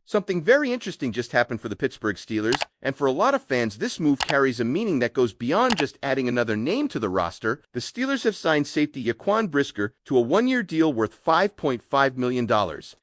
Something very interesting just happened for the Pittsburgh Steelers, and for a lot of fans, this move carries a meaning that goes beyond just adding another name to the roster. The Steelers have signed safety Brisker to a one-year deal worth $5.5 million.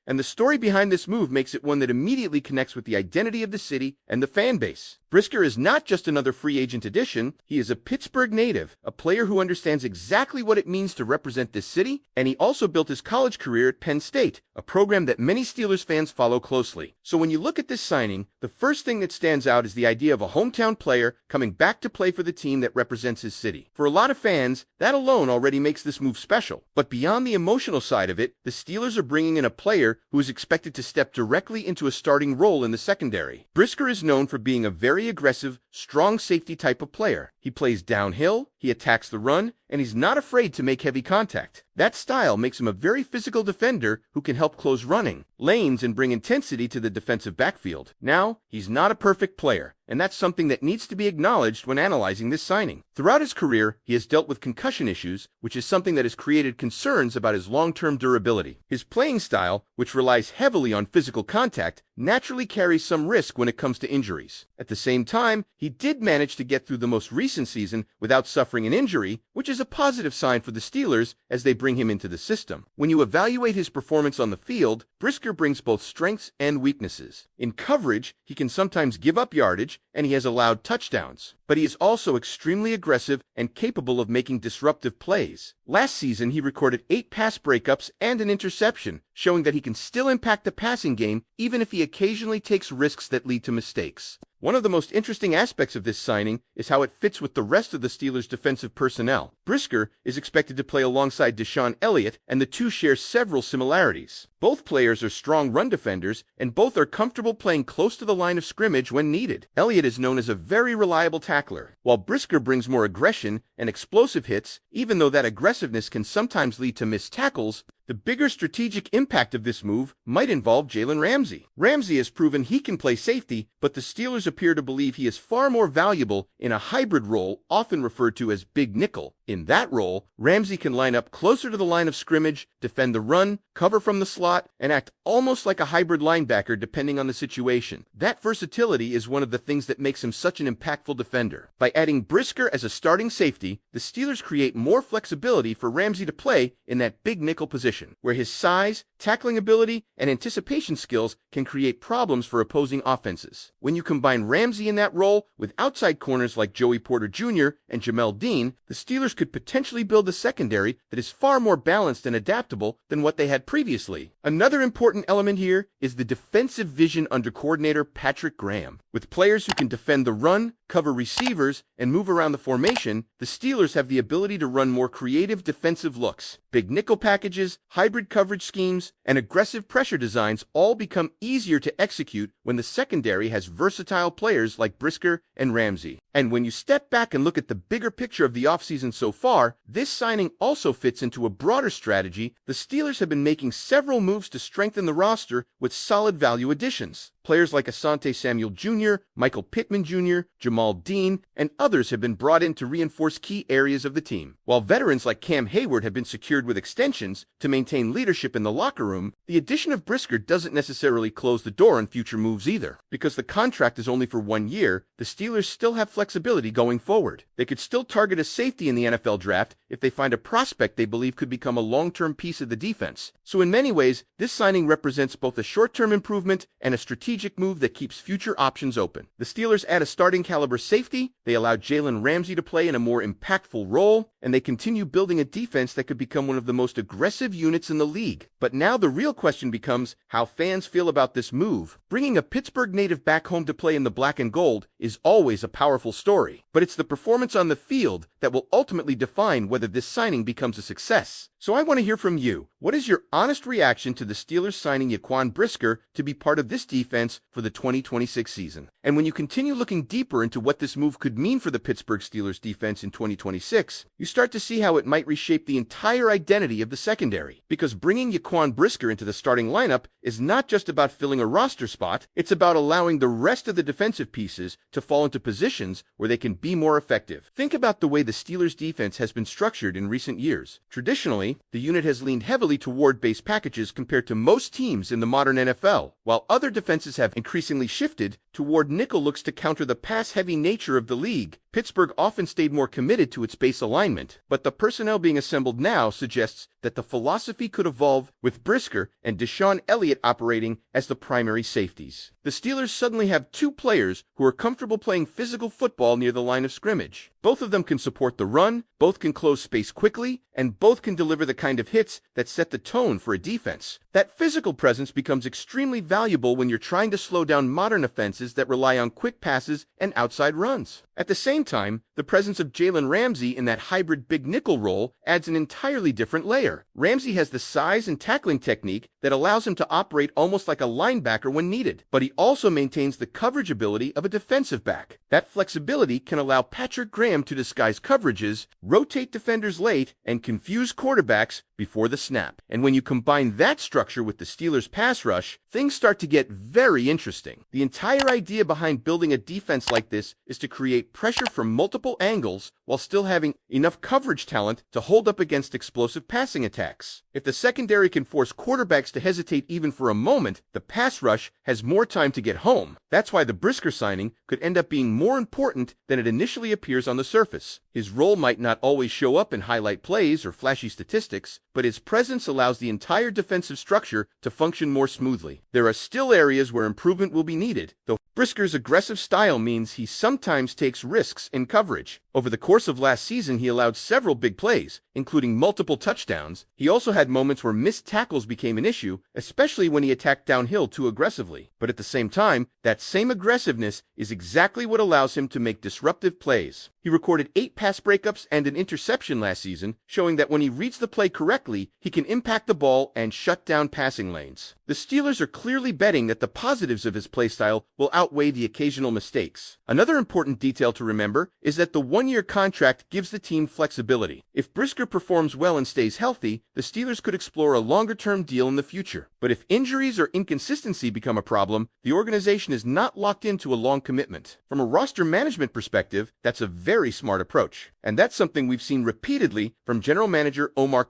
And the story behind this move makes it one that immediately connects with the identity of the city and the fan base. Brisker is not just another free agent addition, he is a Pittsburgh native, a player who understands exactly what it means to represent this city, and he also built his college career at Penn State, a program that many Steelers fans follow closely. So when you look at this signing, the first thing that stands out is the idea of a hometown player coming back to play for the team that represents his city. For a lot of fans, that alone already makes this move special. But beyond the emotional side of it, the Steelers are bringing in a player who is expected to step directly into a starting role in the secondary. Brisker is known for being a very aggressive, strong safety type of player. He plays downhill, he attacks the run, and he's not afraid to make heavy contact. That style makes him a very physical defender who can help close running lanes and bring intensity to the defensive backfield. Now, he's not a perfect player, and that's something that needs to be acknowledged when analyzing this signing. Throughout his career, he has dealt with concussion issues, which is something that has created concerns about his long-term durability. His playing style, which relies heavily on physical contact, naturally carries some risk when it comes to injuries. At the same time, he did manage to get through the most recent season without suffering an injury, which is a positive sign for the Steelers as they bring him into the system. When you evaluate his performance on the field, Brisker brings both strengths and weaknesses. In coverage, he can sometimes give up yardage, and he has allowed touchdowns. But he is also extremely aggressive and capable of making disruptive plays. Last season, he recorded 8 pass breakups and an interception, showing that he can still impact the passing game even if he occasionally takes risks that lead to mistakes. One of the most interesting aspects of this signing is how it fits with the rest of the Steelers' defensive personnel. Brisker is expected to play alongside Deshaun Elliott, and the two share several similarities. Both players are strong run defenders, and both are comfortable playing close to the line of scrimmage when needed. Elliott is known as a very reliable tackler, while Brisker brings more aggression and explosive hits, even though that aggressiveness can sometimes lead to missed tackles. The bigger strategic impact of this move might involve Jalen Ramsey. Ramsey has proven he can play safety, but the Steelers appear to believe he is far more valuable in a hybrid role, often referred to as big nickel. In that role, Ramsey can line up closer to the line of scrimmage, defend the run, cover from the slot, and act almost like a hybrid linebacker depending on the situation. That versatility is one of the things that makes him such an impactful defender. By adding Brisker as a starting safety, the Steelers create more flexibility for Ramsey to play in that big nickel position, where his size, tackling ability, and anticipation skills can create problems for opposing offenses. When you combine Ramsey in that role with outside corners like Joey Porter Jr. and Jamel Dean, the Steelers could potentially build a secondary that is far more balanced and adaptable than what they had previously. Another important element here is the defensive vision under coordinator Patrick Graham. With players who can defend the run, cover receivers, and move around the formation, the Steelers have the ability to run more creative defensive looks. Big nickel packages, hybrid coverage schemes, and aggressive pressure designs all become easier to execute when the secondary has versatile players like Brisker and Ramsey. And when you step back and look at the bigger picture of the offseason so far, this signing also fits into a broader strategy. The Steelers have been making several moves to strengthen the roster with solid value additions. Players like Asante Samuel Jr., Michael Pittman Jr., Jamal Dean, and others have been brought in to reinforce key areas of the team. While veterans like Cam Hayward have been secured with extensions to maintain leadership in the locker room, the addition of Brisker doesn't necessarily close the door on future moves either. Because the contract is only for 1 year, the Steelers still have flexibility going forward. They could still target a safety in the NFL draft if they find a prospect they believe could become a long-term piece of the defense. So in many ways, this signing represents both a short-term improvement and a strategic move that keeps future options open. The Steelers add a starting caliber safety, they allow Jalen Ramsey to play in a more impactful role, and they continue building a defense that could become one of the most aggressive units in the league. But now the real question becomes how fans feel about this move. Bringing a Pittsburgh native back home to play in the black and gold is always a powerful story, but it's the performance on the field that will ultimately define whether this signing becomes a success. So I want to hear from you. What is your honest reaction to the Steelers signing Brisker to be part of this defense for the 2026 season? And when you continue looking deeper into what this move could mean for the Pittsburgh Steelers defense in 2026, you start to see how it might reshape the entire identity of the secondary. Because bringing Brisker into the starting lineup is not just about filling a roster spot, it's about allowing the rest of the defensive pieces to fall into positions where they can be more effective. Think about the way the Steelers defense has been structured in recent years. Traditionally, Additionally, the unit has leaned heavily toward base packages compared to most teams in the modern NFL, while other defenses have increasingly shifted toward nickel looks to counter the pass-heavy nature of the league. Pittsburgh often stayed more committed to its base alignment, but the personnel being assembled now suggests that the philosophy could evolve with Brisker and Deshaun Elliott operating as the primary safeties. The Steelers suddenly have two players who are comfortable playing physical football near the line of scrimmage. Both of them can support the run, both can close space quickly, and both can deliver the kind of hits that set the tone for a defense. That physical presence becomes extremely valuable when you're trying to slow down modern offenses that rely on quick passes and outside runs. At the same time, the presence of Jalen Ramsey in that hybrid big nickel role adds an entirely different layer. Ramsey has the size and tackling technique that allows him to operate almost like a linebacker when needed, but he also maintains the coverage ability of a defensive back. That flexibility can allow Patrick Graham to disguise coverages, rotate defenders late, and confuse quarterbacks before the snap. And when you combine that structure with the Steelers' pass rush, things start to get very interesting. The entire idea behind building a defense like this is to create pressure from multiple angles while still having enough coverage talent to hold up against explosive passing attacks. If the secondary can force quarterbacks to hesitate even for a moment, the pass rush has more time to get home. That's why the Brisker signing could end up being more important than it initially appears on the surface. His role might not always show up in highlight plays or flashy statistics, but his presence allows the entire defensive structure to function more smoothly. There are still areas where improvement will be needed, though Brisker's aggressive style means he sometimes takes risks in coverage. Over the course of last season, he allowed several big plays, including multiple touchdowns. He also had moments where missed tackles became an issue, especially when he attacked downhill too aggressively. But at the same time, that same aggressiveness is exactly what allows him to make disruptive plays. He recorded 8 pass breakups and an interception last season, showing that when he reads the play correctly, he can impact the ball and shut down passing lanes. The Steelers are clearly betting that the positives of his playstyle will outweigh the occasional mistakes. Another important detail to remember is that the one-year contract gives the team flexibility. If Brisker performs well and stays healthy, the Steelers could explore a longer-term deal in the future. But if injuries or inconsistency become a problem, the organization is not locked into a long commitment. From a roster management perspective, that's a very smart approach. And that's something we've seen repeatedly from General Manager Omar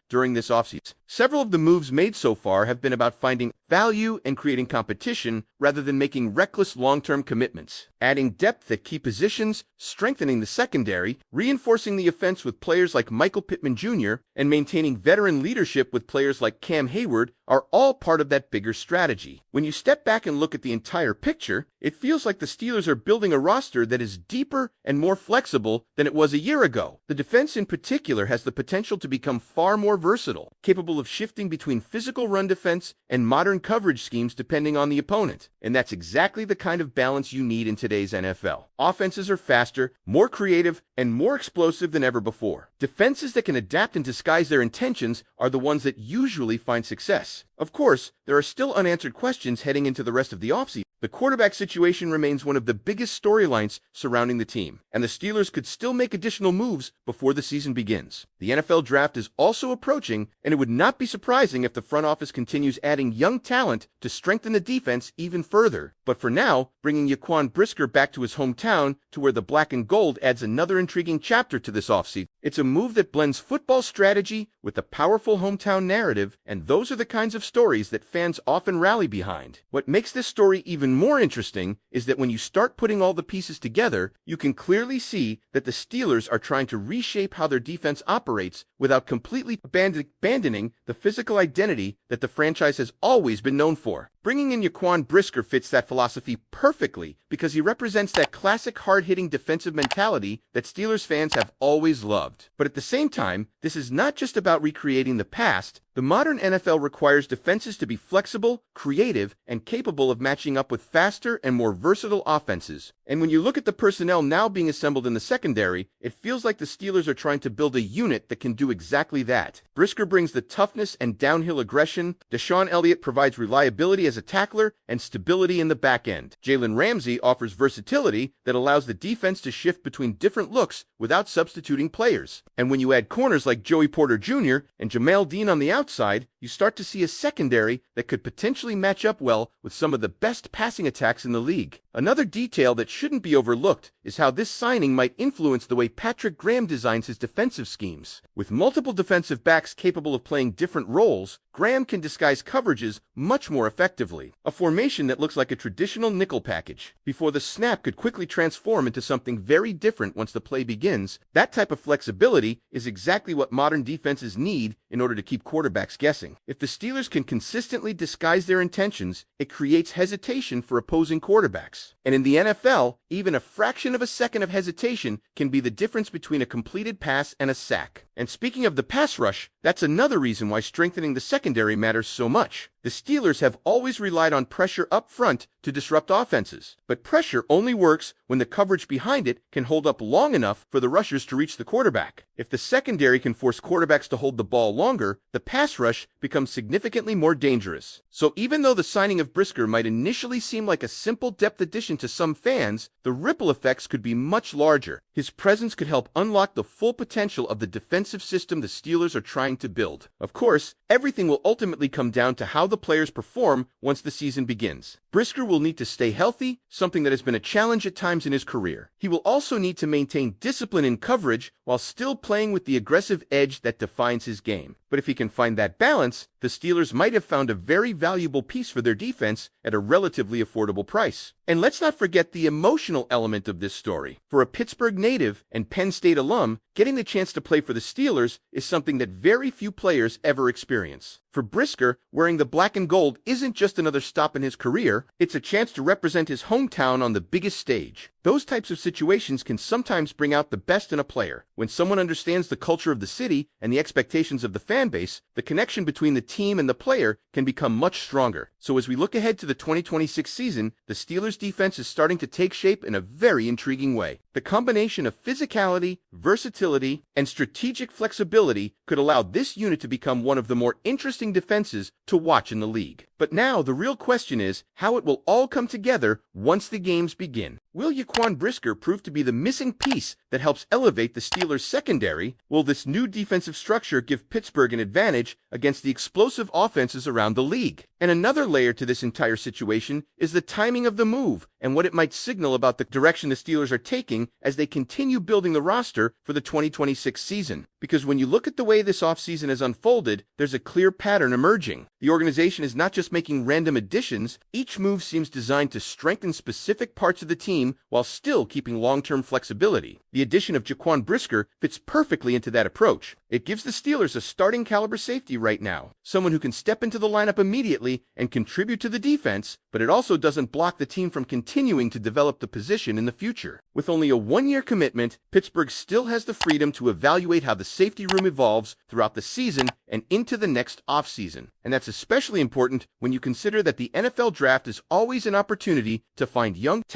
during this offseason. Several of the moves made so far have been about finding value and creating competition rather than making reckless long-term commitments. Adding depth at key positions, strengthening the secondary, reinforcing the offense with players like Michael Pittman Jr., and maintaining veteran leadership with players like Cam Hayward are all part of that bigger strategy. When you step back and look at the entire picture, it feels like the Steelers are building a roster that is deeper and more flexible than it was a year ago. The defense in particular has the potential to become far more versatile, capable of shifting between physical run defense and modern coverage schemes depending on the opponent. And that's exactly the kind of balance you need in today's NFL. Offenses are faster, more creative, and more explosive than ever before. Defenses that can adapt and disguise their intentions are the ones that usually find success. Of course, there are still unanswered questions heading into the rest of the offseason. The quarterback situation remains one of the biggest storylines surrounding the team, and the Steelers could still make additional moves before the season begins. The NFL draft is also approaching, and it would not be surprising if the front office continues adding young talent to strengthen the defense even further. But for now, bringing Jaquan Brisker back to his hometown to where the black and gold adds another intriguing chapter to this offseason. It's a move that blends football strategy with a powerful hometown narrative, and those are the kinds of stories that fans often rally behind. What makes this story even more interesting is that when you start putting all the pieces together, you can clearly see that the Steelers are trying to reshape how their defense operates without completely abandoning the physical identity that the franchise has always been known for. Bringing in Jaquan Brisker fits that philosophy perfectly because he represents that classic hard-hitting defensive mentality that Steelers fans have always loved. But at the same time, this is not just about recreating the past. The modern NFL requires defenses to be flexible, creative, and capable of matching up with faster and more versatile offenses. And when you look at the personnel now being assembled in the secondary, it feels like the Steelers are trying to build a unit that can do exactly that. Brisker brings the toughness and downhill aggression. Deshaun Elliott provides reliability as a tackler and stability in the back end. Jalen Ramsey offers versatility that allows the defense to shift between different looks without substituting players. And when you add corners like Joey Porter Jr. and Jamel Dean on the outside, you start to see a secondary that could potentially match up well with some of the best passing attacks in the league. Another detail that shouldn't be overlooked is how this signing might influence the way Patrick Graham designs his defensive schemes. With multiple defensive backs capable of playing different roles, Graham can disguise coverages much more effectively. A formation that looks like a traditional nickel package before the snap could quickly transform into something very different once the play begins. That type of flexibility is exactly what modern defenses need in order to keep quarterbacks guessing. If the Steelers can consistently disguise their intentions, it creates hesitation for opposing quarterbacks. And in the NFL, even a fraction of a second of hesitation can be the difference between a completed pass and a sack. And speaking of the pass rush, that's another reason why strengthening the secondary matters so much. The Steelers have always relied on pressure up front to disrupt offenses, but pressure only works when the coverage behind it can hold up long enough for the rushers to reach the quarterback. If the secondary can force quarterbacks to hold the ball longer, the pass rush becomes significantly more dangerous. So even though the signing of Brisker might initially seem like a simple depth addition to some fans, the ripple effects could be much larger. His presence could help unlock the full potential of the defensive system the Steelers are trying to build. Of course, everything will ultimately come down to how the players perform once the season begins. Brisker will need to stay healthy, something that has been a challenge at times in his career. He will also need to maintain discipline in coverage while still playing with the aggressive edge that defines his game. But if he can find that balance, the Steelers might have found a very valuable piece for their defense at a relatively affordable price. And let's not forget the emotional element of this story. For a Pittsburgh native and Penn State alum, getting the chance to play for the Steelers is something that very few players ever experience. For Brisker, wearing the black and gold isn't just another stop in his career, it's a chance to represent his hometown on the biggest stage. Those types of situations can sometimes bring out the best in a player. When someone understands the culture of the city and the expectations of the fan base, the connection between the team and the player can become much stronger. So as we look ahead to the 2026 season, the Steelers' defense is starting to take shape in a very intriguing way. The combination of physicality, versatility, and strategic flexibility could allow this unit to become one of the more interesting defenses to watch in the league. But now the real question is how it will all come together once the games begin. Will Jaquan Brisker prove to be the missing piece that helps elevate the Steelers' secondary? Will this new defensive structure give Pittsburgh an advantage against the explosive offenses around the league? And another layer to this entire situation is the timing of the move and what it might signal about the direction the Steelers are taking as they continue building the roster for the 2026 season. Because when you look at the way this offseason has unfolded, there's a clear pattern emerging. The organization is not just making random additions, each move seems designed to strengthen specific parts of the team while still keeping long-term flexibility. The addition of Jaquan Brisker fits perfectly into that approach. It gives the Steelers a starting caliber safety right now, someone who can step into the lineup immediately and contribute to the defense, but it also doesn't block the team from continuing to develop the position in the future. With only a one-year commitment, Pittsburgh still has the freedom to evaluate how the safety room evolves throughout the season and into the next offseason. And that's especially important when you consider that the NFL draft is always an opportunity to find young talent